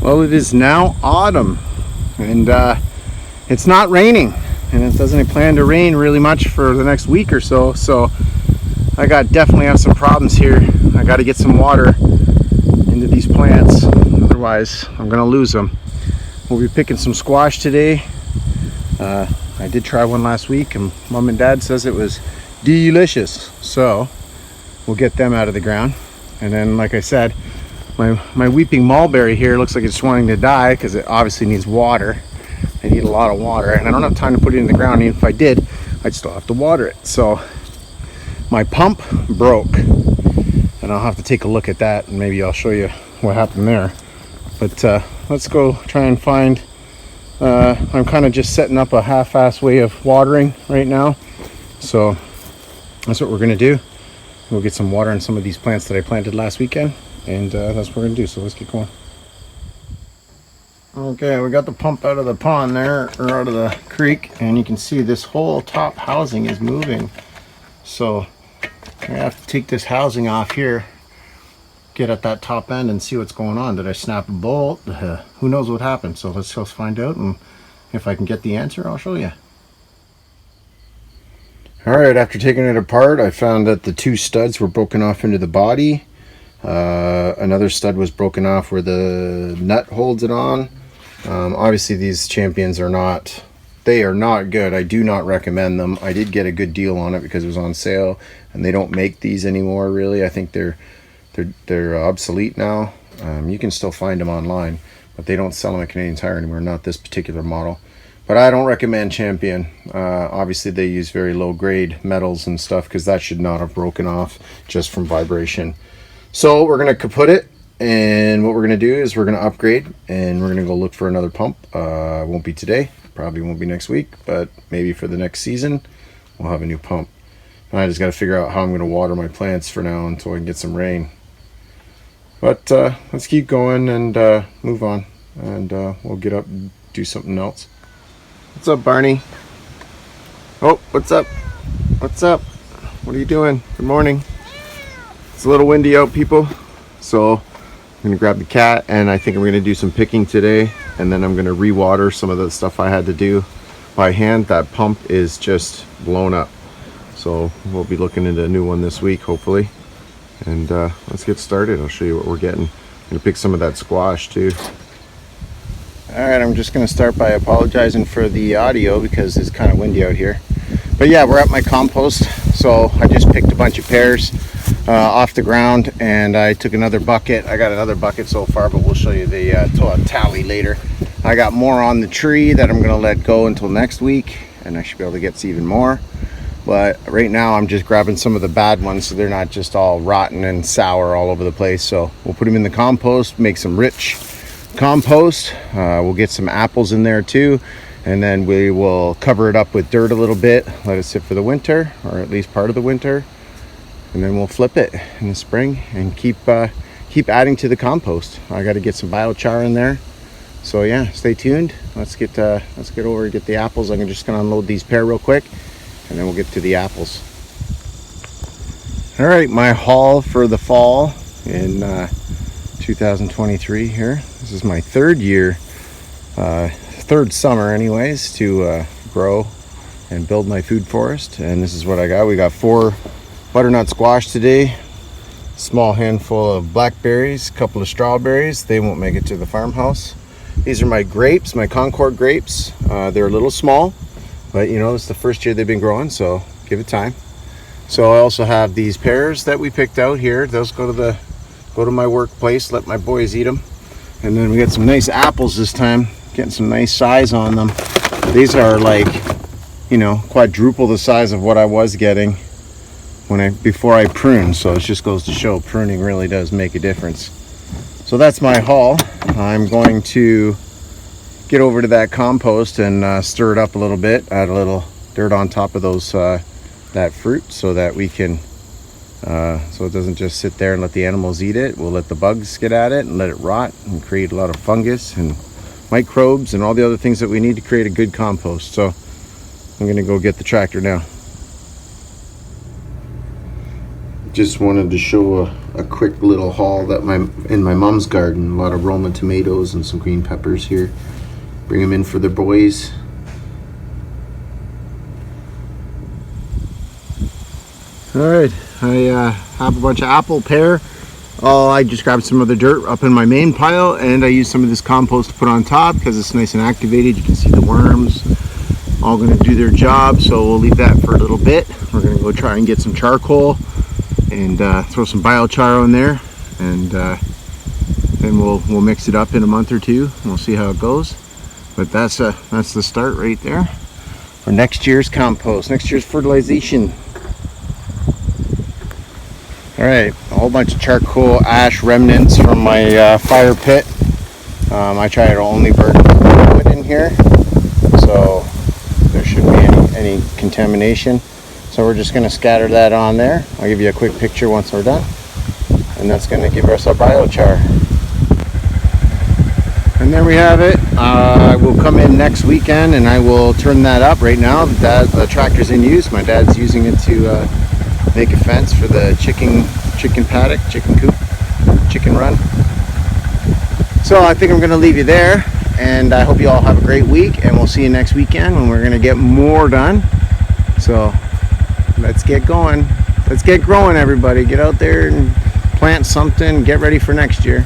Well, it is now autumn, and it's not raining, and it doesn't plan to rain really much for the next week or so. So I definitely have some problems here. I got to get some water into these plants, otherwise I'm gonna lose them. We'll be picking some squash today. I did try one last week, and Mom and Dad says it was delicious. So we'll get them out of the ground, and then, like I said, my weeping mulberry here looks like it's wanting to die because it obviously needs water. I need a lot of water, and I don't have time to put it in the ground. Even if I did, I'd still have to water it. So my pump broke, and I'll have to take a look at that, and maybe I'll show you what happened there. But let's go try and find, I'm kind of just setting up a half-ass way of watering right now. So that's what we're gonna do. We'll get some water on some of these plants that I planted last weekend, and that's what we're gonna do. So let's get going. Okay, we got the pump out of the pond there, or out of the creek, and you can see this whole top housing is moving. So I have to take this housing off here, get at that top end and see what's going on. Did I snap a bolt? Who knows what happened? So let's just find out, and if I can get the answer, I'll show you. Alright, after taking it apart, I found that the two studs were broken off into the body. Another stud was broken off where the nut holds it on. Obviously these Champions are not good. I do not recommend them. I did get a good deal on it because it was on sale, and they don't make these anymore really. I think they're obsolete now. You can still find them online, but they don't sell them at Canadian Tire anymore, not this particular model. But I don't recommend Champion. Obviously they use very low grade metals and stuff, because that should not have broken off just from vibration. So we're gonna kaput it, and what we're gonna do is we're gonna upgrade, and we're gonna go look for another pump. Won't be today, probably won't be next week, but maybe for the next season we'll have a new pump. And I just got to figure out how I'm gonna water my plants for now until I can get some rain. But let's keep going and move on, and we'll get up and do something else. What's up, Barney? Oh, what's up? What's up? What are you doing? Good morning. It's a little windy out, people, so I'm gonna grab the cat, and I think I'm gonna do some picking today, and then I'm gonna re-water some of the stuff I had to do by hand. That pump is just blown up, so we'll be looking into a new one this week, hopefully. And let's get started. I'll show you what we're getting. I'm gonna pick some of that squash too. All right, I'm just gonna start by apologizing for the audio because it's kind of windy out here. But yeah, we're at my compost. So I just picked a bunch of pears off the ground, and I took another bucket. I got another bucket so far, but we'll show you the tally later. I got more on the tree that I'm gonna let go until next week, and I should be able to get even more. But right now I'm just grabbing some of the bad ones so they're not just all rotten and sour all over the place. So we'll put them in the compost, make some rich compost. We'll get some apples in there too, and then we will cover it up with dirt a little bit, let it sit for the winter, or at least part of the winter, and then we'll flip it in the spring and keep adding to the compost. I got to get some biochar in there. So yeah, stay tuned. Let's get over and get the apples. I'm just gonna unload these pear real quick, and then we'll get to the apples. All right, my haul for the fall in 2023 here. This is my third summer anyways to grow and build my food forest, and this is what I got. We got 4 butternut squash today, small handful of blackberries, a couple of strawberries. They won't make it to the farmhouse. These are my grapes, my Concord grapes. They're a little small, but you know, it's the first year they've been growing, so give it time. So I also have these pears that we picked out here. Those go to my workplace, let my boys eat them. And then we got some nice apples this time, getting some nice size on them. These are like, you know, quadruple the size of what I was getting before I pruned. So it just goes to show pruning really does make a difference. So that's my haul. I'm going to get over to that compost and stir it up a little bit, add a little dirt on top of those that fruit, so that we can so it doesn't just sit there and let the animals eat it. We'll let the bugs get at it and let it rot and create a lot of fungus and microbes and all the other things that we need to create a good compost. So I'm gonna go get the tractor now. Just wanted to show a quick little haul that in my mom's garden. A lot of Roma tomatoes and some green peppers here. Bring them in for the boys. Alright, I have a bunch of apple, pear. I just grabbed some of the dirt up in my main pile, and I used some of this compost to put on top because it's nice and activated. You can see the worms all going to do their job, so we'll leave that for a little bit. We're going to go try and get some charcoal and throw some biochar on there, and then we'll mix it up in a month or two, and we'll see how it goes. But that's the start right there for next year's compost, next year's fertilization. Alright, a whole bunch of charcoal ash remnants from my fire pit. I try to only burn wood in here, so there shouldn't be any contamination. So we're just going to scatter that on there. I'll give you a quick picture once we're done. And that's going to give us our biochar. And there we have it. I will come in next weekend and I will turn that up. Right now the tractor's in use. My dad's using it to make a fence for the chicken paddock, chicken coop, chicken run. So I think I'm going to leave you there, and I hope you all have a great week, and we'll see you next weekend when we're going to get more done. So let's get going. Let's get growing, everybody. Get out there and plant something. Get ready for next year.